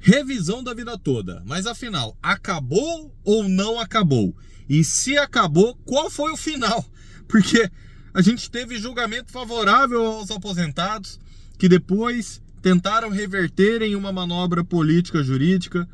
Revisão da vida toda. Mas afinal, acabou ou não acabou? E se acabou, qual foi o final? Porque a gente teve julgamento favorável aos aposentados, que depois tentaram reverter em uma manobra política jurídica.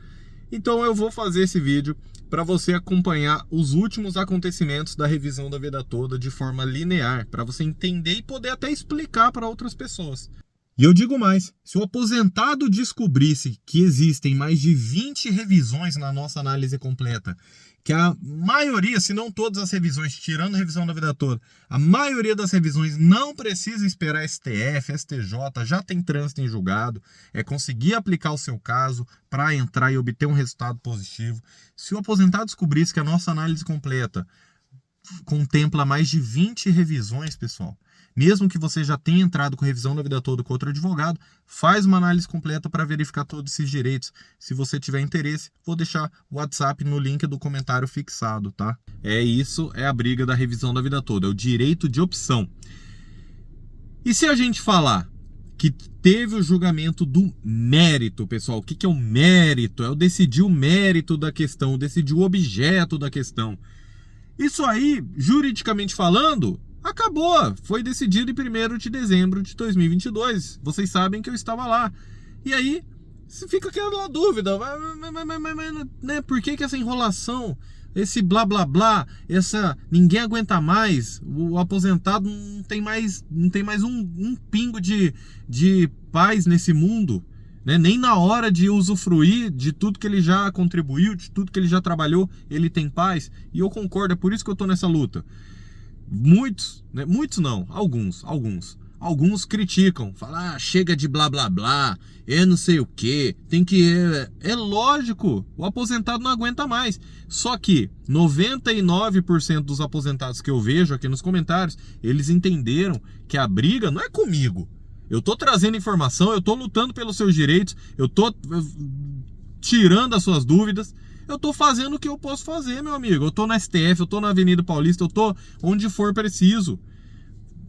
Então eu vou fazer esse vídeo para você acompanhar os últimos acontecimentos da revisão da vida toda de forma linear, para você entender e poder até explicar para outras pessoas. E eu digo mais, se o aposentado descobrisse que existem mais de 20 revisões na nossa análise completa, que a maioria, se não todas as revisões, tirando a revisão da vida toda, a maioria das revisões não precisa esperar STF, STJ, já tem trânsito em julgado, é conseguir aplicar o seu caso para entrar e obter um resultado positivo. Se o aposentado descobrisse que a nossa análise completa contempla mais de 20 revisões, pessoal, mesmo que você já tenha entrado com revisão da vida toda com outro advogado, faz uma análise completa para verificar todos esses direitos. Se você tiver interesse, vou deixar o WhatsApp no link do comentário fixado, tá? Isso é a briga da revisão da vida toda, é o direito de opção. E se a gente falar que teve o julgamento do mérito, pessoal, o que é o mérito? É o decidir o mérito da questão, decidir o objeto da questão. Isso aí, juridicamente falando, acabou, foi decidido em 1º de dezembro de 2022, vocês sabem que eu estava lá. E aí, fica aquela dúvida, né, por que essa enrolação, esse blá blá blá, ninguém aguenta mais, o aposentado não tem mais um pingo de paz nesse mundo, né? Nem na hora de usufruir de tudo que ele já contribuiu, de tudo que ele já trabalhou, ele tem paz. E eu concordo, é por isso que eu tô nessa luta. Muitos, né? Muitos não, alguns criticam, falam, chega de blá blá blá, não sei o que, tem que... É lógico, o aposentado não aguenta mais. Só que 99% dos aposentados que eu vejo aqui nos comentários, eles entenderam que a briga não é comigo. Eu tô trazendo informação, eu tô lutando pelos seus direitos, eu tô tirando as suas dúvidas. Eu tô fazendo o que eu posso fazer, meu amigo. Eu tô na STF, eu tô na Avenida Paulista, eu tô onde for preciso.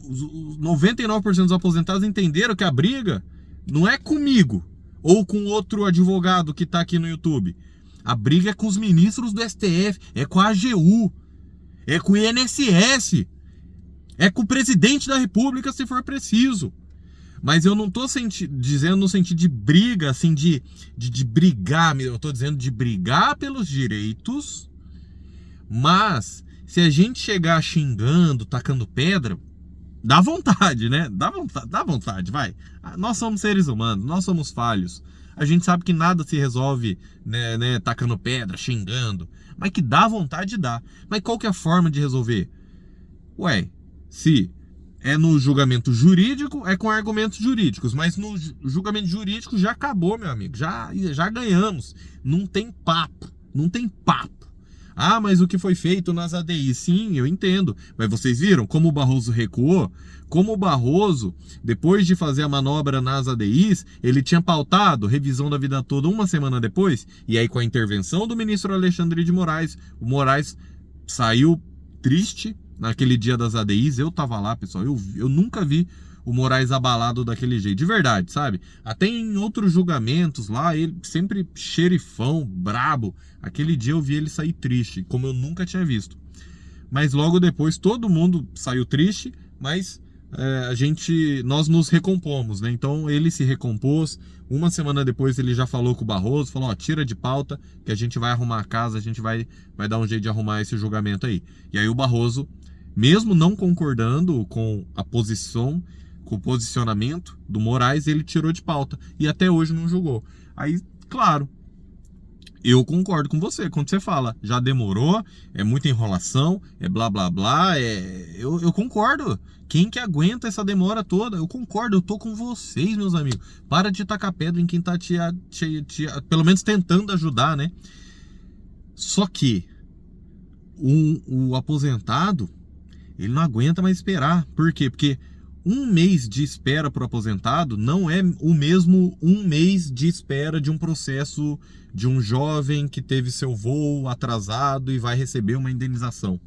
Os 99% dos aposentados entenderam que a briga não é comigo ou com outro advogado que tá aqui no YouTube. A briga é com os ministros do STF, é com a AGU, é com o INSS, é com o presidente da República se for preciso. Mas eu não tô dizendo no sentido de briga, assim, de brigar, eu tô dizendo de brigar pelos direitos. Mas se a gente chegar xingando, tacando pedra, dá vontade, né? Dá vontade, vai. Nós somos seres humanos, nós somos falhos. A gente sabe que nada se resolve, né, tacando pedra, xingando. Mas que dá vontade, dá. Mas qual que é a forma de resolver? Ué, se é no julgamento jurídico, é com argumentos jurídicos. Mas no julgamento jurídico já acabou, meu amigo. Já ganhamos. Não tem papo. Não tem papo. Ah, mas o que foi feito nas ADIs? Sim, eu entendo. Mas vocês viram como o Barroso recuou? Como o Barroso, depois de fazer a manobra nas ADIs, ele tinha pautado revisão da vida toda uma semana depois. E aí, com a intervenção do ministro Alexandre de Moraes, o Moraes saiu triste. Naquele dia das ADIs, eu tava lá, pessoal, eu nunca vi o Moraes abalado daquele jeito, de verdade, sabe? Até em outros julgamentos lá, ele sempre xerifão, brabo. Aquele dia eu vi ele sair triste, como eu nunca tinha visto. Mas logo depois todo mundo saiu triste, mas nós nos recompomos, né? Então ele se recompôs. Uma semana depois ele já falou com o Barroso, falou, tira de pauta que a gente vai arrumar a casa, a gente vai dar um jeito de arrumar esse julgamento aí. E aí o Barroso, mesmo não concordando com a posição, com o posicionamento do Moraes, ele tirou de pauta e até hoje não julgou. Aí, claro, eu concordo com você quando você fala, já demorou, é muita enrolação, é blá blá blá, eu concordo. Quem que aguenta essa demora toda? Eu concordo, eu tô com vocês, meus amigos. Para de tacar pedra em quem tá pelo menos tentando ajudar, né? Só que o aposentado, ele não aguenta mais esperar. Por quê? Porque um mês de espera para o aposentado não é o mesmo um mês de espera de um processo de um jovem que teve seu voo atrasado e vai receber uma indenização.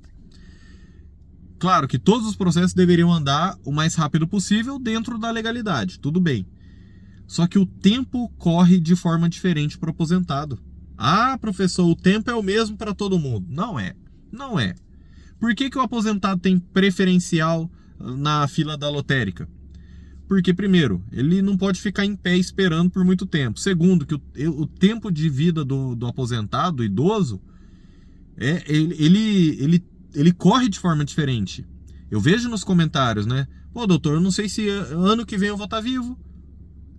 Claro que todos os processos deveriam andar o mais rápido possível dentro da legalidade, tudo bem. Só que o tempo corre de forma diferente para o aposentado. Ah, professor, o tempo é o mesmo para todo mundo. Não é. Não é. Por que o aposentado tem preferencial na fila da lotérica? Porque, primeiro, ele não pode ficar em pé esperando por muito tempo. Segundo, que o tempo de vida do aposentado, do idoso, ele corre de forma diferente. Eu vejo nos comentários, né? Pô, doutor, eu não sei se ano que vem eu vou estar vivo.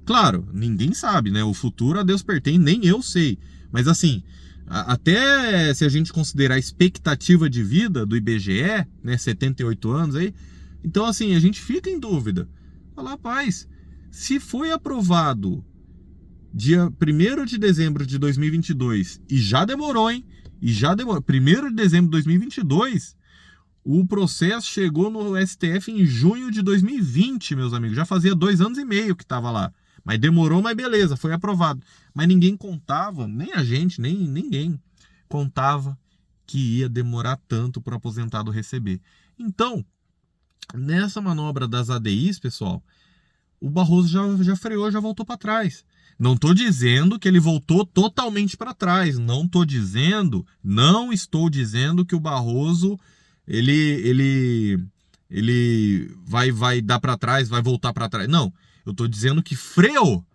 Claro, ninguém sabe, né? O futuro a Deus pertence, nem eu sei. Mas assim, até se a gente considerar a expectativa de vida do IBGE, né? 78 anos aí. Então, assim, a gente fica em dúvida. Fala, rapaz, se foi aprovado dia 1º de dezembro de 2022 e já demorou, hein? E já demorou. 1º de dezembro de 2022, o processo chegou no STF em junho de 2020, meus amigos. Já fazia 2 anos e meio que estava lá. Mas demorou, mas beleza, foi aprovado. Mas ninguém contava, nem a gente, nem ninguém contava que ia demorar tanto para o aposentado receber. Então, nessa manobra das ADIs, pessoal, o Barroso já freou, já voltou para trás. Não estou dizendo que ele voltou totalmente para trás. Não estou dizendo que o Barroso ele vai dar para trás, vai voltar para trás. Não, eu estou dizendo que freou.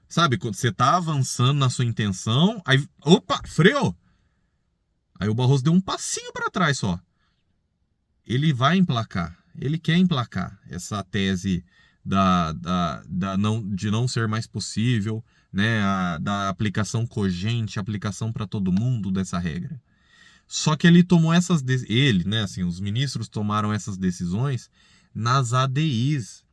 Sabe, quando você está avançando na sua intenção, aí, opa, freou. Aí o Barroso deu um passinho para trás só. Ele vai emplacar, ele quer emplacar essa tese de não ser mais possível, né, da aplicação cogente, aplicação para todo mundo dessa regra. Só que ele tomou né, assim, os ministros tomaram essas decisões nas ADIs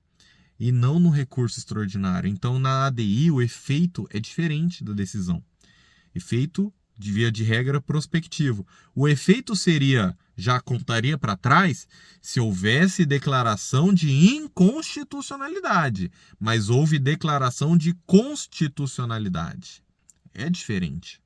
e não no recurso extraordinário. Então, na ADI, o efeito é diferente da decisão. Efeito, de via de regra, prospectivo. O efeito já contaria para trás se houvesse declaração de inconstitucionalidade, mas houve declaração de constitucionalidade. É diferente.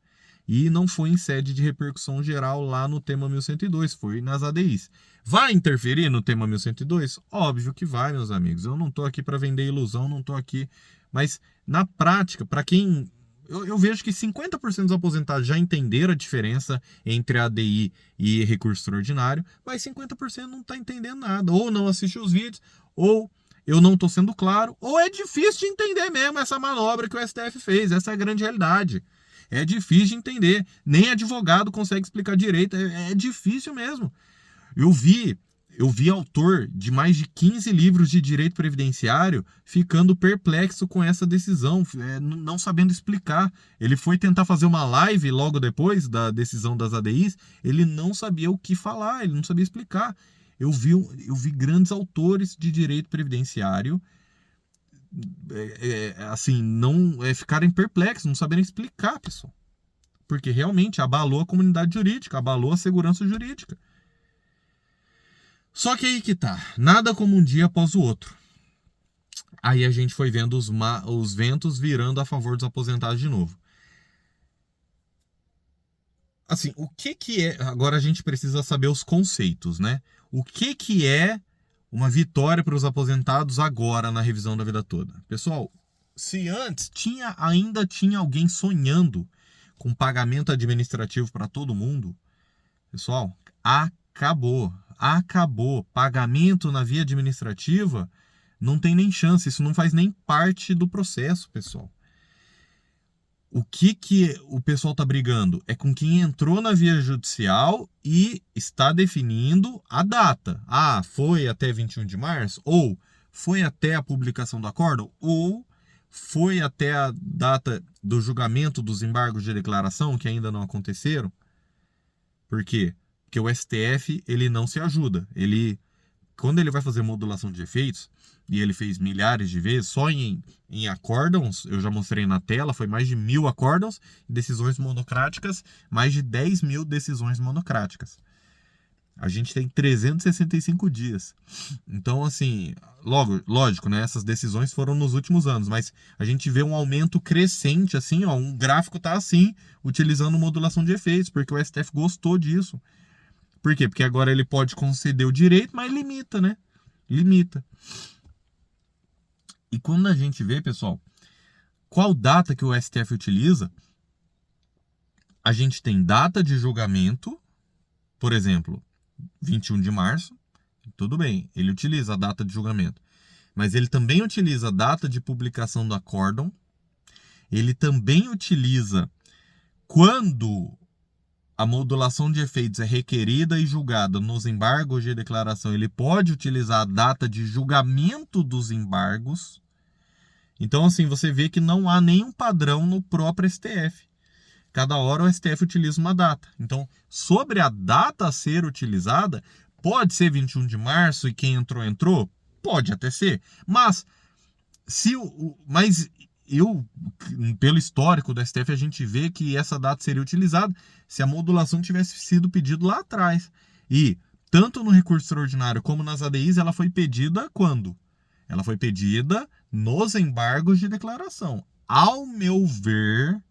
E não foi em sede de repercussão geral lá no tema 1102, foi nas ADIs. Vai interferir no tema 1102? Óbvio que vai, meus amigos. Eu não estou aqui para vender ilusão, não estou aqui. Mas, na prática, para quem... Eu vejo que 50% dos aposentados já entenderam a diferença entre ADI e recurso extraordinário, mas 50% não está entendendo nada. Ou não assiste os vídeos, ou eu não estou sendo claro, ou é difícil de entender mesmo essa manobra que o STF fez. Essa é a grande realidade. É difícil de entender. Nem advogado consegue explicar direito. É difícil mesmo. Eu vi autor de mais de 15 livros de direito previdenciário ficando perplexo com essa decisão, não sabendo explicar. Ele foi tentar fazer uma live logo depois da decisão das ADIs, ele não sabia o que falar, ele não sabia explicar. Eu vi grandes autores de direito previdenciário ficarem perplexos, não saberem explicar, pessoal. Porque realmente abalou a comunidade jurídica, abalou a segurança jurídica. Só que aí que tá, nada como um dia após o outro. Aí a gente foi vendo os ventos virando a favor dos aposentados de novo. Assim, o que é... Agora a gente precisa saber os conceitos, né? O que é uma vitória para os aposentados agora na revisão da vida toda? Pessoal, se antes ainda tinha alguém sonhando com pagamento administrativo para todo mundo, pessoal, acabou. Pagamento na via administrativa não tem nem chance, isso não faz nem parte do processo, pessoal. O que o pessoal está brigando é com quem entrou na via judicial e está definindo a data. Ah, foi até 21 de março? Ou foi até a publicação do acórdão? Ou foi até a data do julgamento dos embargos de declaração que ainda não aconteceram? Por quê? Porque o STF, ele não se ajuda. Quando ele vai fazer modulação de efeitos, e ele fez milhares de vezes, só em acórdãos, eu já mostrei na tela, foi mais de 1.000 acórdãos, decisões monocráticas, mais de 10.000 decisões monocráticas. A gente tem 365 dias. Então, assim, lógico, né? Essas decisões foram nos últimos anos, mas a gente vê um aumento crescente, assim, ó, um gráfico tá assim, utilizando modulação de efeitos, porque o STF gostou disso. Por quê? Porque agora ele pode conceder o direito, mas limita, né? Limita. E quando a gente vê, pessoal, qual data que o STF utiliza? A gente tem data de julgamento, por exemplo, 21 de março, tudo bem, ele utiliza a data de julgamento. Mas ele também utiliza a data de publicação do acórdão, ele também utiliza quando a modulação de efeitos é requerida e julgada nos embargos de declaração, ele pode utilizar a data de julgamento dos embargos. Então, assim, você vê que não há nenhum padrão no próprio STF. Cada hora o STF utiliza uma data. Então, sobre a data a ser utilizada, pode ser 21 de março e quem entrou, entrou? Pode até ser. Mas, pelo histórico do STF, a gente vê que essa data seria utilizada se a modulação tivesse sido pedida lá atrás. E, tanto no recurso extraordinário como nas ADIs, ela foi pedida quando? Ela foi pedida nos embargos de declaração. Ao meu ver,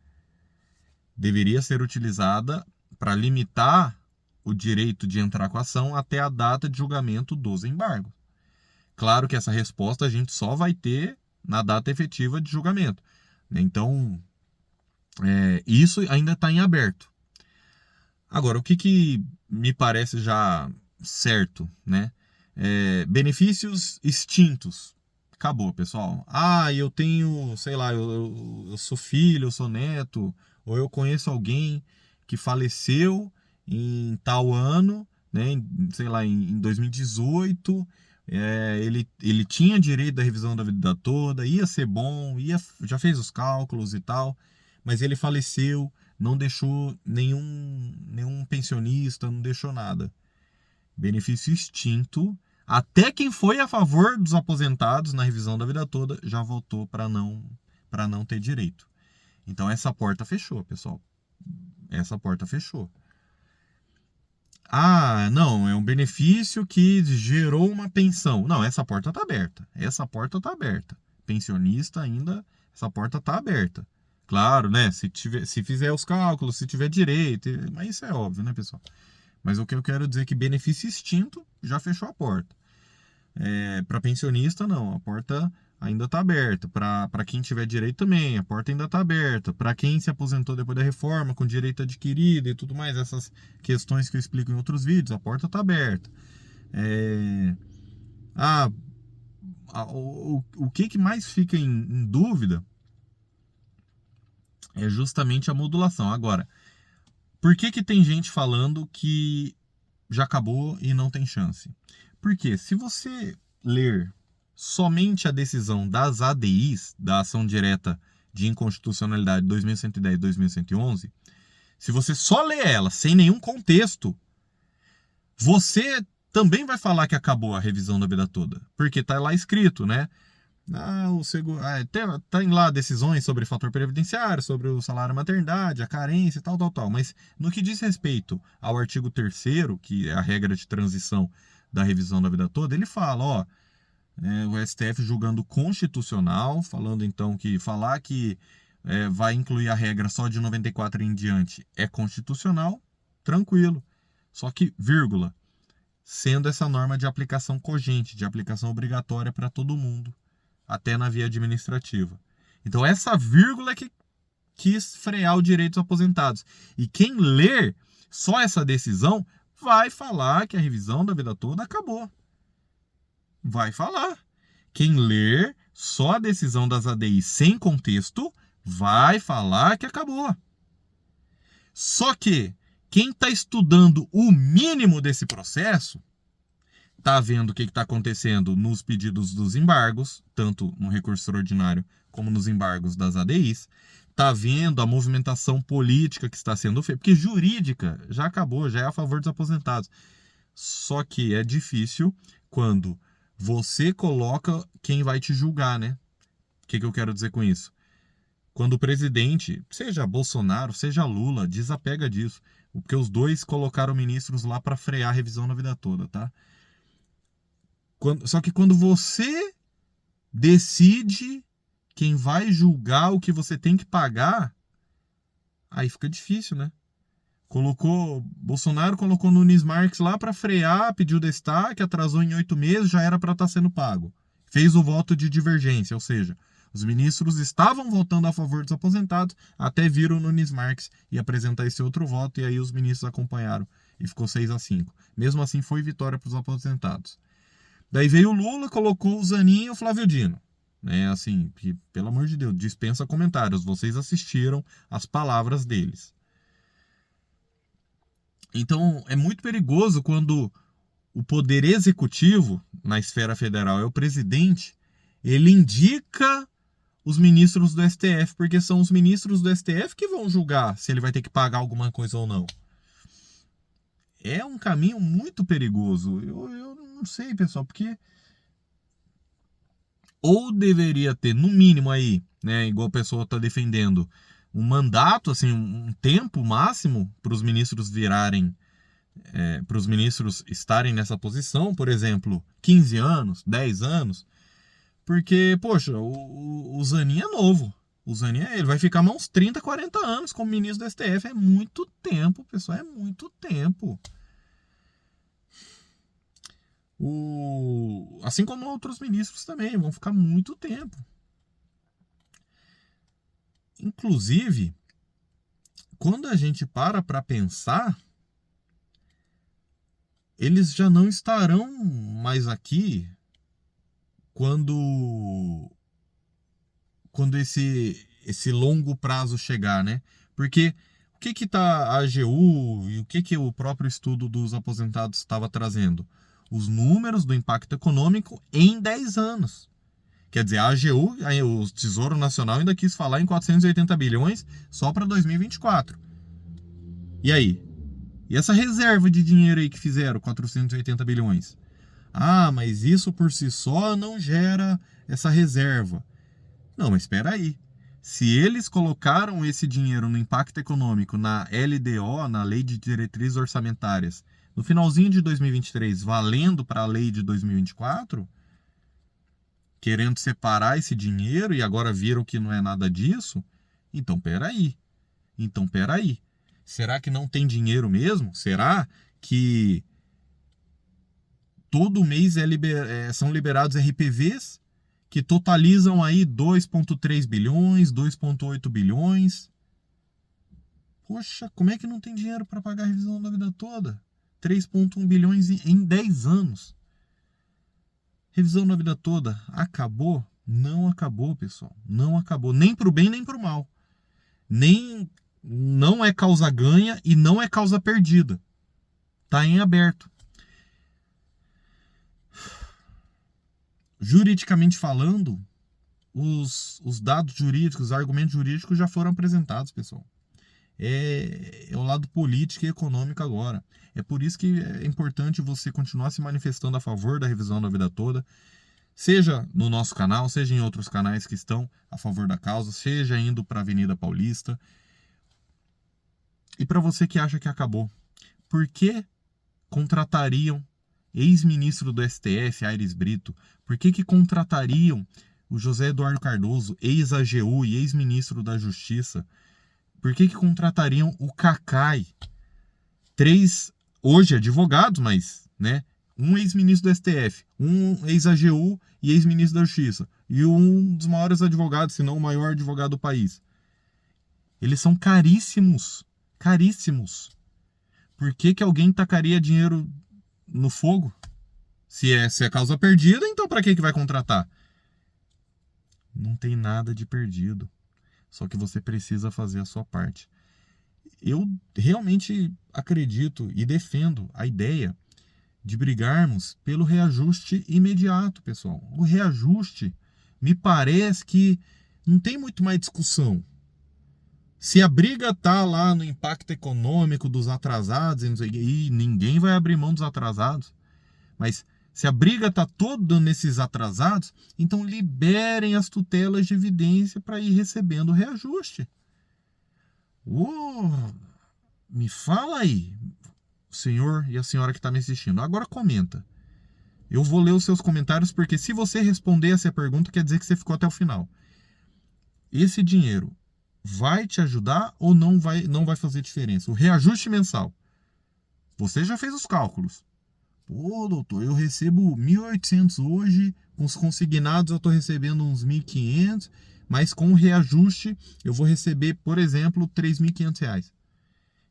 deveria ser utilizada para limitar o direito de entrar com a ação até a data de julgamento dos embargos. Claro que essa resposta a gente só vai ter na data efetiva de julgamento. Então, isso ainda está em aberto. Agora, o que me parece já certo, né? Benefícios extintos. Acabou, pessoal. Eu tenho, sei lá, eu sou filho, eu sou neto, ou eu conheço alguém que faleceu em tal ano, né? Sei lá, em 2018, ele tinha direito da revisão da vida toda, ia ser bom, já fez os cálculos e tal, mas ele faleceu, não deixou nenhum pensionista, não deixou nada. Benefício extinto. Até quem foi a favor dos aposentados na revisão da vida toda já votou para não ter direito. Então essa porta fechou, pessoal. Essa porta fechou. Não, é um benefício que gerou uma pensão. Não, essa porta está aberta. Essa porta está aberta. Pensionista ainda, essa porta está aberta. Claro, né? Se fizer os cálculos, se tiver direito, mas isso é óbvio, né, pessoal? Mas o que eu quero dizer é que benefício extinto já fechou a porta. Para pensionista, não. A porta ainda está aberta. Para quem tiver direito também, a porta ainda está aberta. Para quem se aposentou depois da reforma, com direito adquirido e tudo mais, essas questões que eu explico em outros vídeos, a porta está aberta. O que mais fica em dúvida é justamente a modulação. Agora, por que tem gente falando que já acabou e não tem chance? Porque se você ler somente a decisão das ADIs, da ação direta de inconstitucionalidade 2110 e 2111, se você só ler ela sem nenhum contexto, você também vai falar que acabou a revisão da vida toda. Porque está lá escrito, né? Tem lá decisões sobre fator previdenciário, sobre o salário maternidade, a carência e tal. Mas no que diz respeito ao artigo 3º, que é a regra de transição da revisão da vida toda, ele fala, o STF julgando constitucional, falando então que falar que vai incluir a regra só de 94 em diante é constitucional, tranquilo. Só que, vírgula, sendo essa norma de aplicação cogente, de aplicação obrigatória para todo mundo, até na via administrativa. Então essa vírgula é que quis frear o direito dos aposentados. E quem ler só essa decisão vai falar que a revisão da vida toda acabou. Vai falar. Quem ler só a decisão das ADIs sem contexto vai falar que acabou. Só que quem está estudando o mínimo desse processo está vendo o que está acontecendo nos pedidos dos embargos, tanto no recurso extraordinário como nos embargos das ADIs, está vendo a movimentação política que está sendo feita, porque jurídica já acabou, já é a favor dos aposentados. Só que é difícil quando você coloca quem vai te julgar, né? O que eu quero dizer com isso? Quando o presidente, seja Bolsonaro, seja Lula, desapega disso, porque os dois colocaram ministros lá para frear a revisão na vida toda, tá? Só que quando você decide quem vai julgar o que você tem que pagar, aí fica difícil, né? Bolsonaro colocou Nunes Marques lá para frear, pediu destaque, atrasou em 8 meses, já era para estar sendo pago. Fez o voto de divergência, ou seja, Os ministros estavam votando a favor dos aposentados, até viram o Nunes Marques e apresentar esse outro voto, e aí os ministros acompanharam e ficou 6-5. Mesmo assim, foi vitória para os aposentados. Daí veio o Lula, colocou o Zanin e o Flávio Dino. Assim, que, pelo amor de Deus, dispensa comentários. Vocês assistiram as palavras deles. Então, é muito perigoso quando o poder executivo, na esfera federal, é o presidente, ele indica os ministros do STF, porque são os ministros do STF que vão julgar se ele vai ter que pagar alguma coisa ou não. É um caminho muito perigoso. Eu não sei, pessoal, porque ou deveria ter, no mínimo aí, né, igual a pessoa está defendendo, um mandato, assim, um tempo máximo para os ministros virarem, para os ministros estarem nessa posição, por exemplo, 15 anos, 10 anos, porque, poxa, o Zanin é novo. O Zanin ele vai ficar uns 30, 40 anos como ministro do STF. É muito tempo, pessoal, é muito tempo. Assim como outros ministros também, vão ficar muito tempo. Inclusive, quando a gente para pensar, eles já não estarão mais aqui quando esse longo prazo chegar, né? Porque o que tá a AGU e o que o próprio estudo dos aposentados estava trazendo? Os números do impacto econômico em 10 anos. Quer dizer, a AGU, o Tesouro Nacional, ainda quis falar em 480 bilhões só para 2024. E aí? E essa reserva de dinheiro aí que fizeram, 480 bilhões? Ah, mas isso por si só não gera essa reserva. Não, mas espera aí. Se eles colocaram esse dinheiro no impacto econômico na LDO, na Lei de Diretrizes Orçamentárias, no finalzinho de 2023, valendo para a lei de 2024, querendo separar esse dinheiro e agora viram que não é nada disso, então peraí. Será que não tem dinheiro mesmo? Será que todo mês são liberados RPVs que totalizam aí 2,3 bilhões, 2,8 bilhões? Poxa, como é que não tem dinheiro para pagar a revisão da vida toda? 3,1 bilhões em 10 anos. Revisão da vida toda. Acabou? Não acabou, pessoal. Não acabou. Nem para o bem, nem para o mal. Não é causa ganha e não é causa perdida. Está em aberto. Juridicamente falando, os dados jurídicos, os argumentos jurídicos já foram apresentados, pessoal. É o lado político e econômico agora. É por isso que é importante você continuar se manifestando a favor da revisão da vida toda, seja no nosso canal, seja em outros canais que estão a favor da causa, seja indo para a Avenida Paulista. E para você que acha que acabou, por que contratariam ex-ministro do STF, Aires Brito? Por que contratariam o José Eduardo Cardoso, ex-AGU e ex-ministro da Justiça? Por que contratariam o Cacai? 3, hoje, advogados, mas, né? Um ex-ministro do STF, um ex-AGU e ex-ministro da Justiça. E um dos maiores advogados, se não o maior advogado do país. Eles são caríssimos. Caríssimos. Por que alguém tacaria dinheiro no fogo? Se é causa perdida, então para que vai contratar? Não tem nada de perdido. Só que você precisa fazer a sua parte. Eu realmente acredito e defendo a ideia de brigarmos pelo reajuste imediato, pessoal. O reajuste, me parece que não tem muito mais discussão. Se a briga está lá no impacto econômico dos atrasados, e ninguém vai abrir mão dos atrasados, mas se a briga está toda nesses atrasados, então liberem as tutelas de evidência para ir recebendo o reajuste. Me fala aí, o senhor e a senhora que está me assistindo. Agora comenta. Eu vou ler os seus comentários, porque se você responder essa pergunta, quer dizer que você ficou até o final. Esse dinheiro vai te ajudar ou não vai fazer diferença? O reajuste mensal. Você já fez os cálculos. Pô, doutor, eu recebo 1.800 hoje, Com os consignados eu estou recebendo uns 1.500, mas com o reajuste eu vou receber, por exemplo, R$3.500.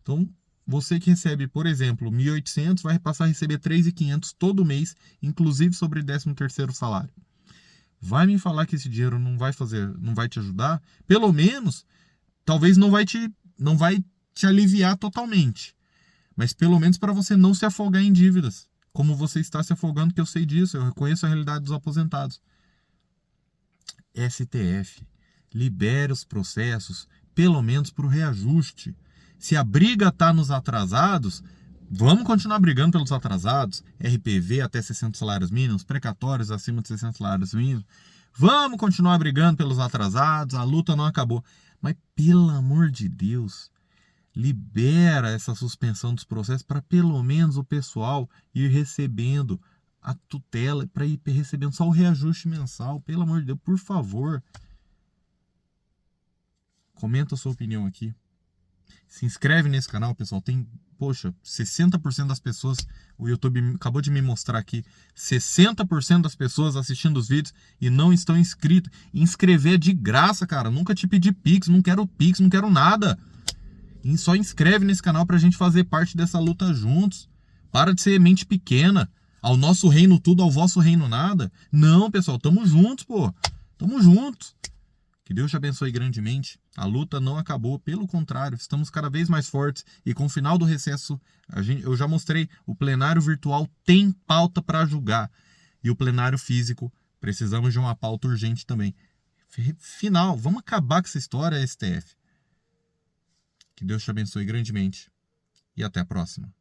Então, você que recebe, por exemplo, 1.800, vai passar a receber 3.500 todo mês, inclusive sobre 13º salário. Vai me falar que esse dinheiro não vai te ajudar? Pelo menos, talvez não vai te aliviar totalmente, mas pelo menos para você não se afogar em dívidas, como você está se afogando, que eu sei disso, eu reconheço a realidade dos aposentados. STF, libere os processos, pelo menos para o reajuste. Se a briga está nos atrasados, vamos continuar brigando pelos atrasados, RPV até 60 salários mínimos, precatórios acima de 60 salários mínimos. Vamos continuar brigando pelos atrasados, a luta não acabou. Mas, pelo amor de Deus, libera essa suspensão dos processos para pelo menos o pessoal ir recebendo a tutela, para ir recebendo só o reajuste mensal. Pelo amor de Deus, por favor. Comenta a sua opinião aqui. Se inscreve nesse canal, pessoal. Tem, 60% das pessoas, o YouTube acabou de me mostrar aqui, 60% das pessoas assistindo os vídeos e não estão inscritos. Inscrever é de graça, cara. Nunca te pedi Pix, não quero Pix, não quero nada. E só inscreve nesse canal pra gente fazer parte dessa luta juntos. Para de ser mente pequena. Ao nosso reino tudo, ao vosso reino nada. Não, pessoal, tamo juntos, pô. Tamo juntos. Que Deus te abençoe grandemente. A luta não acabou, pelo contrário, estamos cada vez mais fortes. E com o final do recesso, eu já mostrei, o plenário virtual tem pauta para julgar. E o plenário físico, precisamos de uma pauta urgente também. Final, vamos acabar com essa história, STF. Que Deus te abençoe grandemente. E até a próxima.